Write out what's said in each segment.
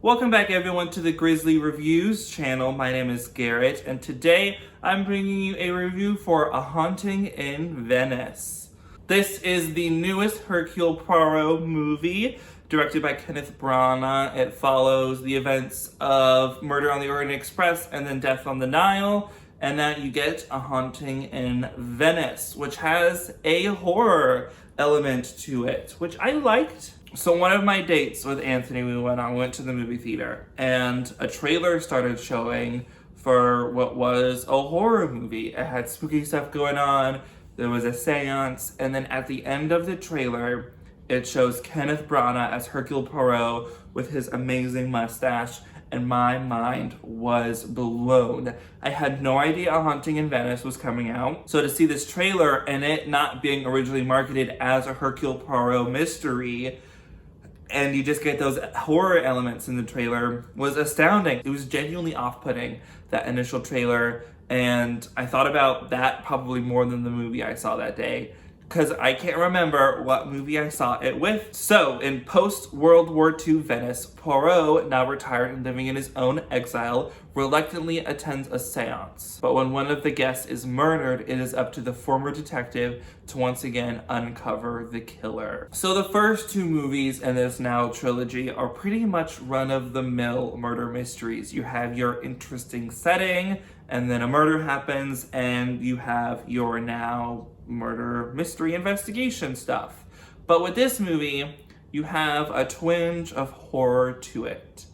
Welcome back everyone to the Grizzly Reviews channel. My name is Garrett and today I'm bringing you a review for A Haunting in Venice. This is the newest Hercule Poirot movie directed by Kenneth Branagh. It follows the events of Murder on the Orient Express and then Death on the Nile, and now you get A Haunting in Venice, which has a horror element to it, which I liked. So one of my dates with Anthony, we went to the movie theater and a trailer started showing for what was a horror movie. It had spooky stuff going on, there was a seance, and then at the end of the trailer, it shows Kenneth Branagh as Hercule Poirot with his amazing mustache, and my mind was blown. I had no idea A Haunting in Venice was coming out. So to see this trailer and it not being originally marketed as a Hercule Poirot mystery, and you just get those horror elements in the trailer, was astounding. It was genuinely off-putting, that initial trailer, and I thought about that probably more than the movie I saw that day, because I can't remember what movie I saw it with. So, in post-World War II Venice, Poirot, now retired and living in his own exile, reluctantly attends a seance. But when one of the guests is murdered, it is up to the former detective to once again uncover the killer. So the first two movies in this now trilogy are pretty much run-of-the-mill murder mysteries. You have your interesting setting, and then a murder happens, and you have your now murder mystery investigation stuff. But with this movie, you have a twinge of horror to it.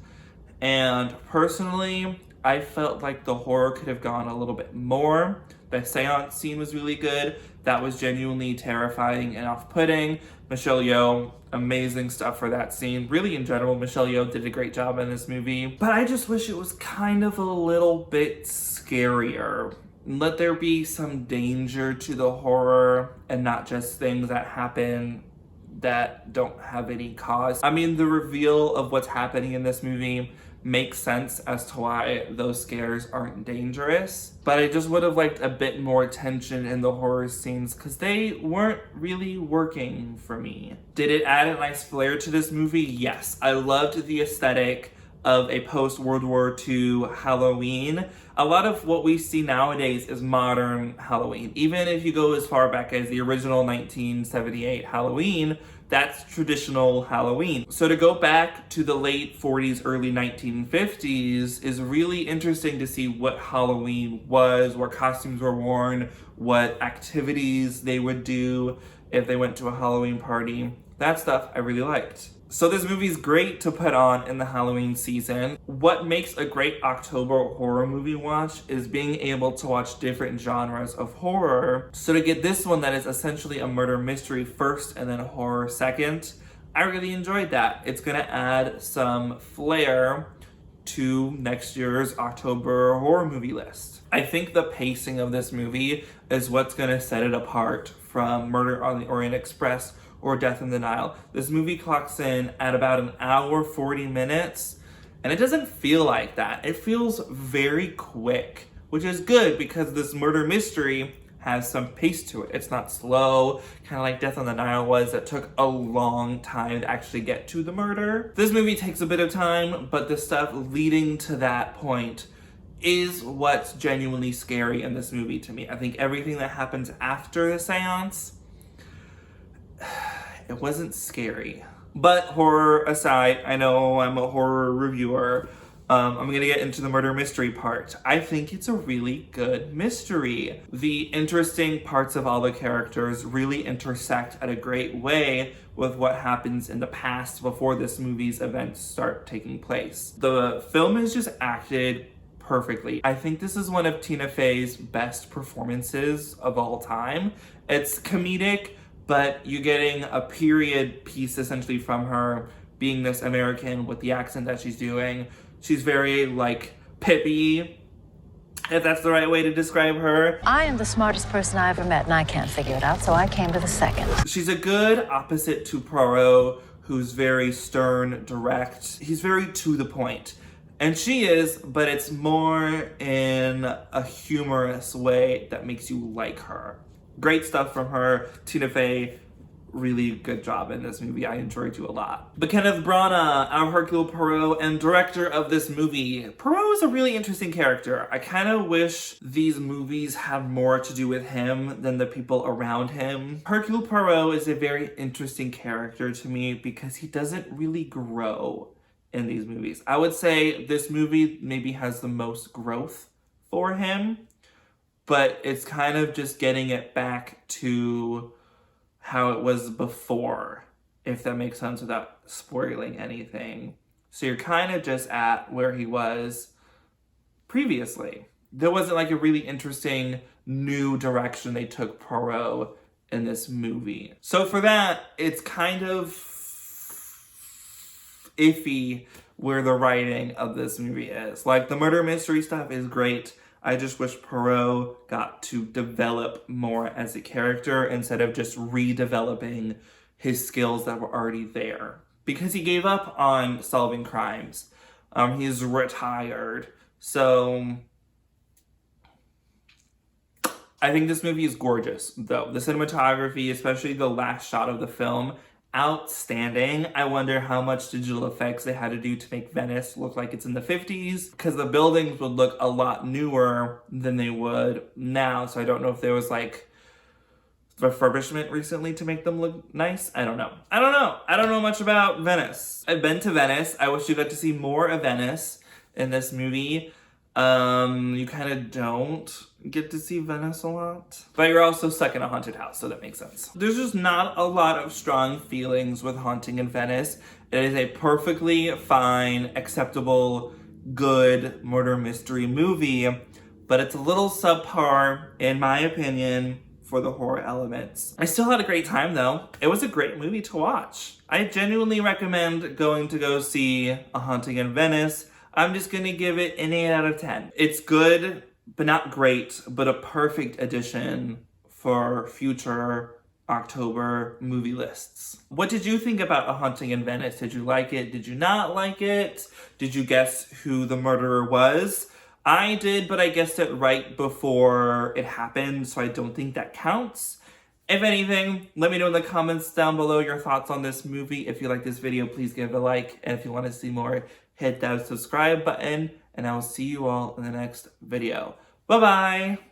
And personally, I felt like the horror could have gone a little bit more. The seance scene was really good. That was genuinely terrifying and off-putting. Michelle Yeoh, amazing stuff for that scene. Really, in general, Michelle Yeoh did a great job in this movie. But I just wish it was kind of a little bit scarier. Let there be some danger to the horror and not just things that happen that don't have any cause. I mean, the reveal of what's happening in this movie makes sense as to why those scares aren't dangerous, but I just would have liked a bit more tension in the horror scenes because they weren't really working for me. Did it add a nice flair to this movie? Yes. I loved the aesthetic of a post-World War II Halloween. A lot of what we see nowadays is modern Halloween. Even if you go as far back as the original 1978 Halloween, that's traditional Halloween. So to go back to the late 40s, early 1950s is really interesting to see what Halloween was, what costumes were worn, what activities they would do if they went to a Halloween party. That stuff I really liked. So this movie's great to put on in the Halloween season. What makes a great October horror movie watch is being able to watch different genres of horror. So to get this one that is essentially a murder mystery first and then horror second, I really enjoyed that. It's gonna add some flair to next year's October horror movie list. I think the pacing of this movie is what's gonna set it apart from Murder on the Orient Express or Death on the Nile. This movie clocks in at about an hour, 40 minutes, and it doesn't feel like that. It feels very quick, which is good because this murder mystery has some pace to it. It's not slow, kind of like Death on the Nile was, that took a long time to actually get to the murder. This movie takes a bit of time, but the stuff leading to that point is what's genuinely scary in this movie to me. I think everything that happens after the seance, it wasn't scary. But horror aside, I know I'm a horror reviewer. I'm gonna get into the murder mystery part. I think it's a really good mystery. The interesting parts of all the characters really intersect at a great way with what happens in the past before this movie's events start taking place. The film is just acted perfectly. I think this is one of Tina Fey's best performances of all time. It's comedic, but you're getting a period piece essentially from her being this American with the accent that she's doing. She's very like Pippi, if that's the right way to describe her. I am the smartest person I ever met and I can't figure it out, so I came to the second. She's a good opposite to Poirot, who's very stern, direct. He's very to the point. And she is, but it's more in a humorous way that makes you like her. Great stuff from her. Tina Fey really good job in this movie. I enjoyed you a lot. But Kenneth Branagh, our Hercule Poirot and director of this movie. Poirot is a really interesting character. I kind of wish these movies had more to do with him than the people around him. Hercule Poirot is a very interesting character to me because he doesn't really grow in these movies. I would say this movie maybe has the most growth for him, but it's kind of just getting it back to how it was before, if that makes sense without spoiling anything. So you're kind of just at where he was previously. There wasn't like a really interesting new direction they took Poirot in this movie. So for that, it's kind of iffy where the writing of this movie is. Like, the murder mystery stuff is great. I just wish Poirot got to develop more as a character instead of just redeveloping his skills that were already there. Because he gave up on solving crimes. He's retired. So I think this movie is gorgeous, though. The cinematography, especially the last shot of the film, outstanding. I wonder how much digital effects they had to do to make Venice look like it's in the 50s, because the buildings would look a lot newer than they would now. So I don't know if there was like refurbishment recently to make them look nice. I don't know. I don't know much about Venice. I've been to Venice. I wish you got to see more of Venice in this movie. You kind of don't get to see Venice a lot. But you're also stuck in a haunted house, so that makes sense. There's just not a lot of strong feelings with Haunting in Venice. It is a perfectly fine, acceptable, good murder mystery movie, but it's a little subpar, in my opinion, for the horror elements. I still had a great time, though. It was a great movie to watch. I genuinely recommend going to go see A Haunting in Venice. I'm just gonna give it an 8 out of 10. It's good, but not great, but a perfect addition for future October movie lists. What did you think about A Haunting in Venice? Did you like it? Did you not like it? Did you guess who the murderer was? I did, but I guessed it right before it happened, so I don't think that counts. If anything, let me know in the comments down below your thoughts on this movie. If you like this video, please give it a like. And if you want to see more, hit that subscribe button. And I will see you all in the next video. Bye-bye!